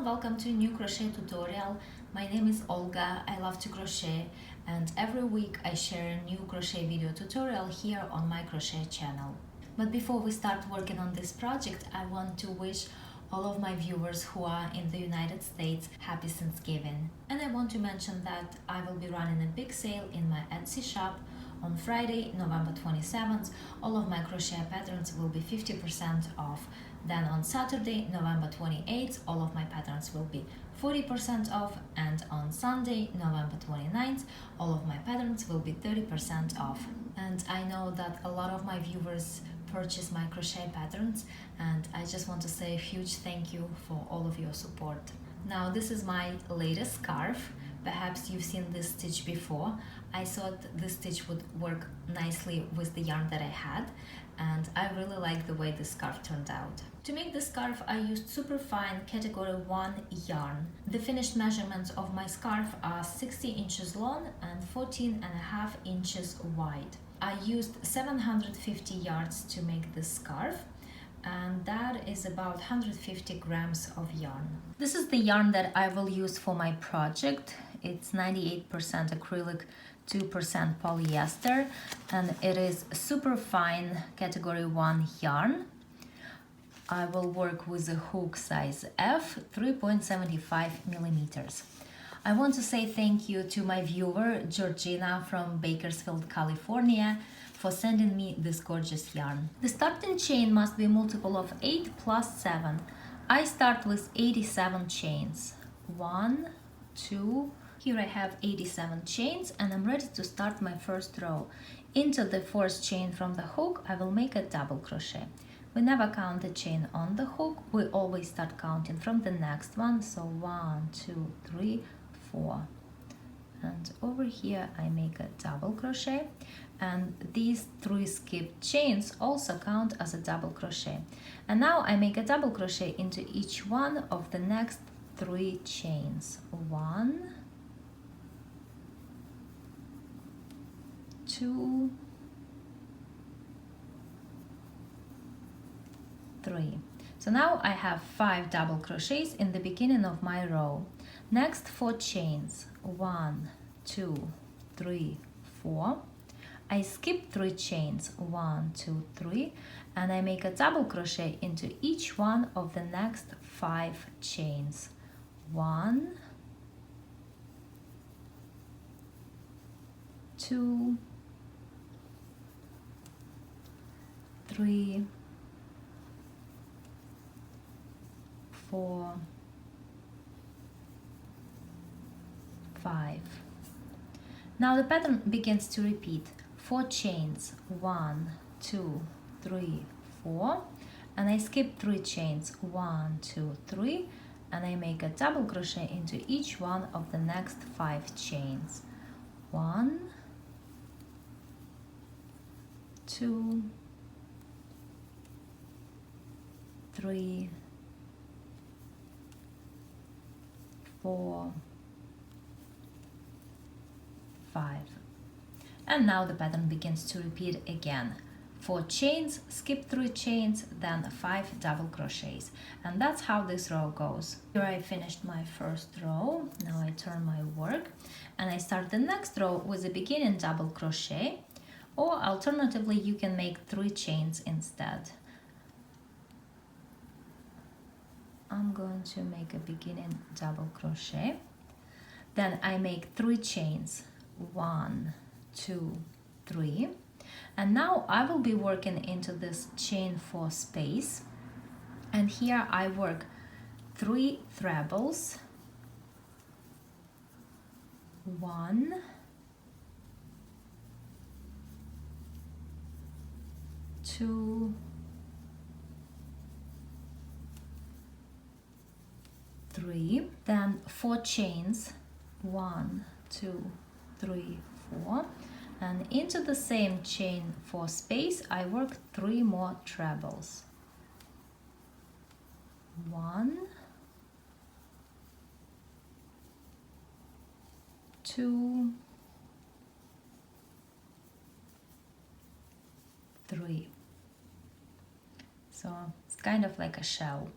and welcome to a new crochet tutorial. My name is Olga, I love to crochet, and every week I share a new crochet video tutorial here on my crochet channel. But before we start working on this project, I want to wish all of my viewers who are in the United States happy Thanksgiving. And I want to mention that I will be running a big sale in my Etsy shop on Friday, November 27th. All of my crochet patterns will be 50% off. Then on Saturday, November 28th, all of my patterns will be 40% off, and on Sunday, November 29th, all of my patterns will be 30% off. And I know that a lot of my viewers purchase my crochet patterns, and I just want to say a huge thank you for all of your support. Now this is my latest scarf. Perhaps you've seen this stitch before. I thought this stitch would work nicely with the yarn that I had, and I really like the way this scarf turned out. To make this scarf, I used super fine category 1 yarn. The finished measurements of my scarf are 60 inches long and 14.5 inches wide. I used 750 yards to make this scarf, and that is about 150 grams of yarn. This is the yarn that I will use for my project. It's 98% acrylic, 2% polyester, and it is super fine category 1 yarn. I will work with a hook size F, 3.75 millimeters. I want to say thank you to my viewer, Georgina from Bakersfield, California, for sending me this gorgeous yarn. The starting chain must be a multiple of 8 plus 7. I start with 87 chains. 1, 2, here I have 87 chains, and I'm ready to start my first row. Into the first chain from the hook, I will make a double crochet. We never count the chain on the hook, we always start counting from the next one. So 1, 2, 3, 4. And over here I make a double crochet, and these 3 skipped chains also count as a double crochet. And now I make a double crochet into each one of the next 3 chains. 1, 2, 3. So now I have 5 double crochets in the beginning of my row. Next 4 chains. 1, 2, 3, 4. I skip 3 chains. 1, 2, 3, and I make a double crochet into each one of the next 5 chains. 1, 2, 3, 4, 5. Now the pattern begins to repeat. 4 chains. 1, 2, 3, 4, and I skip 3 chains. 1, 2, 3, and I make a double crochet into each one of the next 5 chains. 1, 2, 3, 4, 5. And now the pattern begins to repeat again. 4 chains, skip 3 chains, then 5 double crochets. And that's how this row goes. Here I finished my first row. Now I turn my work and I start the next row with a beginning double crochet, or alternatively you can make 3 chains instead. I'm going to make a beginning double crochet. Then I make 3 chains. 1, 2, 3. And now I will be working into this chain 4 space. And here I work 3 trebles. 1, 2, 3, then 4 chains. 1, 2, 3, 4, and into the same chain 4 space I work 3 more trebles. 1, 2, 3. So it's kind of like a shell.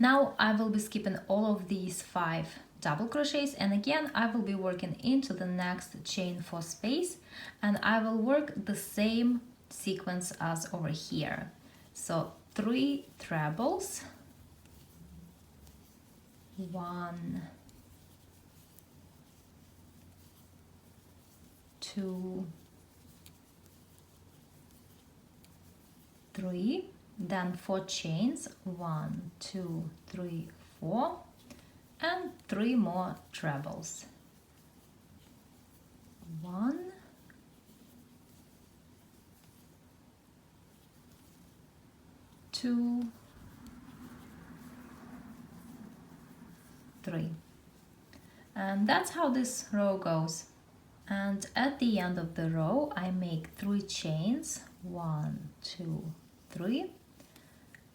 Now I will be skipping all of these 5 double crochets, and again I will be working into the next chain 4 space, and I will work the same sequence as over here. So 3 trebles, 1, 2, 3, then 4 chains, 1, 2, 3, 4, and 3 more trebles, 1, 2, 3. And that's how this row goes. And at the end of the row I make 3 chains, 1, 2, 3,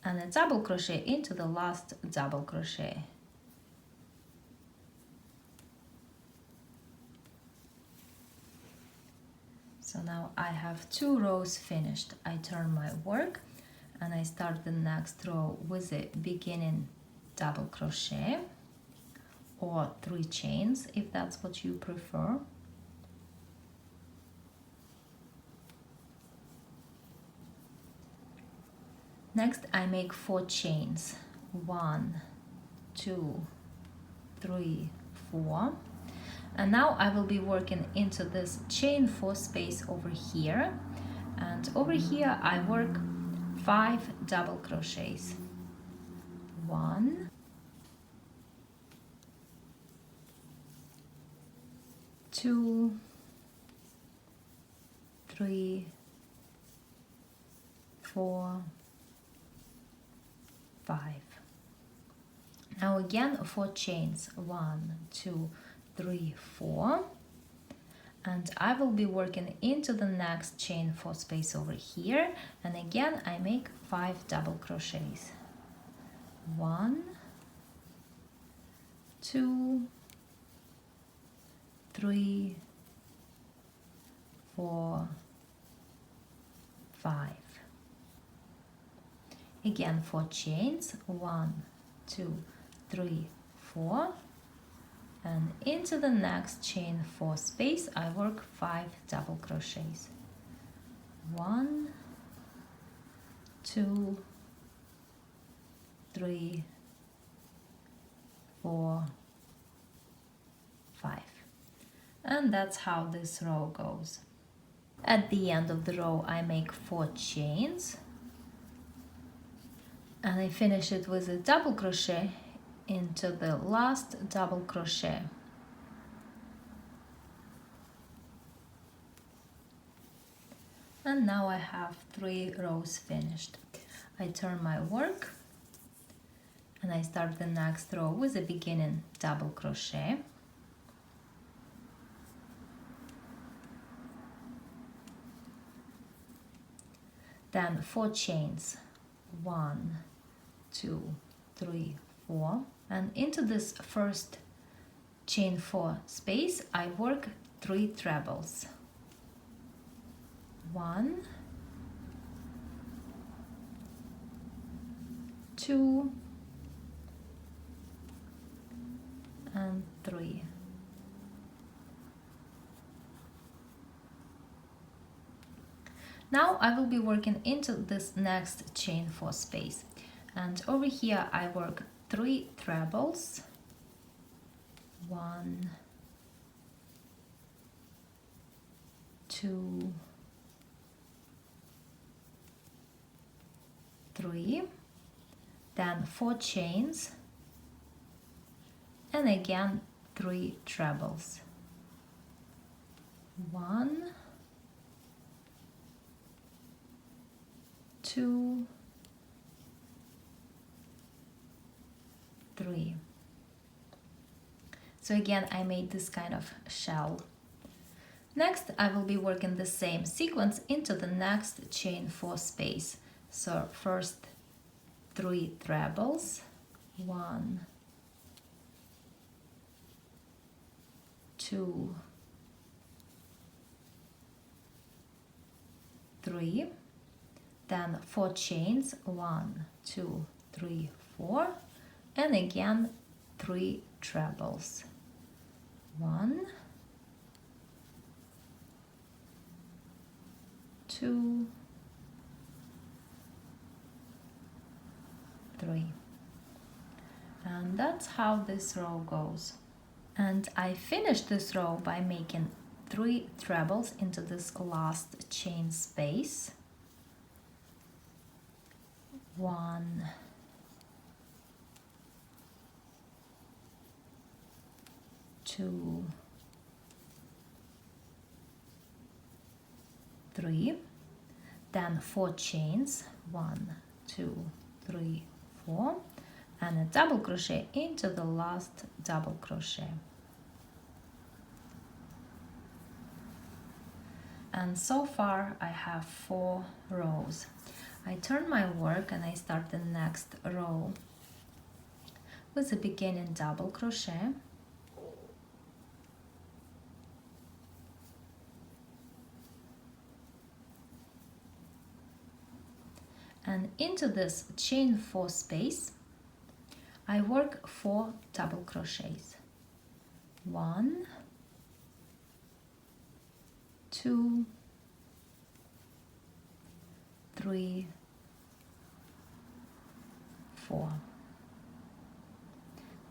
and a double crochet into the last double crochet. So now I have 2 rows finished. I turn my work and I start the next row with a beginning double crochet or 3 chains if that's what you prefer. Next I make 4 chains, 1, 2, 3, 4. And now I will be working into this chain 4 space over here, and over here I work 5 double crochets. 1, 2, 3, 4, 5. Now again 4 chains, 1, 2, 3, 4, and I will be working into the next chain 4 space over here, and again I make 5 double crochets. 1, 2, 3, 4, 5. Again 4 chains, 1, 2, 3, 4, and into the next chain 4 space I work 5 double crochets. 1, 2, 3, 4, 5. And that's how this row goes. At the end of the row I make 4 chains, and I finish it with a double crochet into the last double crochet. And now I have 3 rows finished. I turn my work and I start the next row with a beginning double crochet. Then 4 chains, 1, 2, 3, 4, and into this first chain 4 space I work 3 trebles. 1, 2, and 3. Now I will be working into this next chain 4 space, and over here I work 3 trebles. 1, 2, 3, then 4 chains, and again 3 trebles. 1, 2, 3. So again I made this kind of shell. Next I will be working the same sequence into the next chain 4 space. So first 3 trebles, 1, 2, 3, then 4 chains, 1, 2, 3, 4, and again 3 trebles. 1, 2, 3. And that's how this row goes. And I finished this row by making 3 trebles into this last chain space. 1, 2, 3, then 4 chains, 1, 2, 3, 4, and a double crochet into the last double crochet. And so far I have 4 rows. I turn my work and I start the next row with a beginning double crochet. And into this chain 4 space, I work 4 double crochets. 1, 2, 3, 4.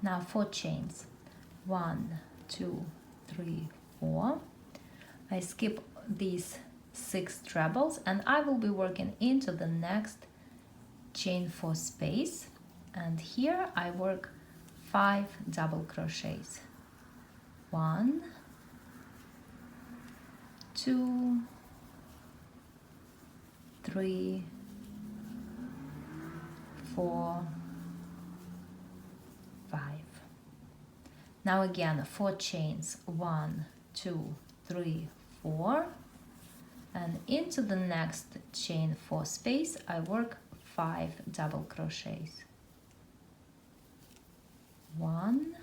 Now 4 chains. 1, 2, 3, 4. I skip these 6 trebles and I will be working into the next chain 4 space, and here I work 5 double crochets. 1, 2, 3, 4, 5. Now again 4 chains. 1, 2, 3, 4. And into the next chain 4 space I work 5 double crochets. 1,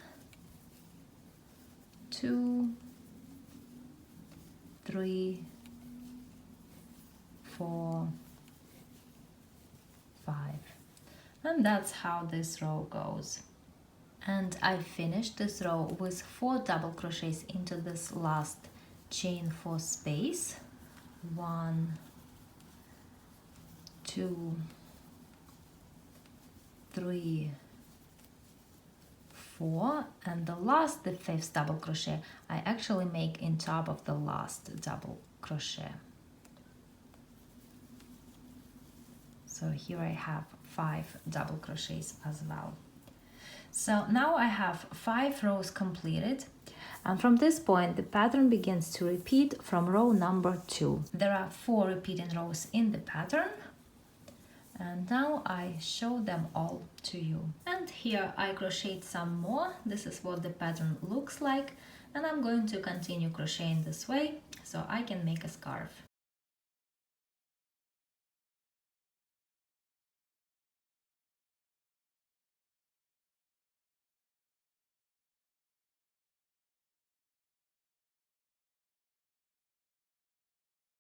2, 3, 4, 5. And that's how this row goes. And I finished this row with 4 double crochets into this last chain 4 space. 1, 2, 3, 4, and the 5th double crochet I actually make in top of the last double crochet. So here I have 5 double crochets as well. So now I have 5 rows completed, and from this point the pattern begins to repeat from row number 2. There are 4 repeating rows in the pattern, and now I show them all to you. And here I crocheted some more. This is what the pattern looks like, and I'm going to continue crocheting this way so I can make a scarf.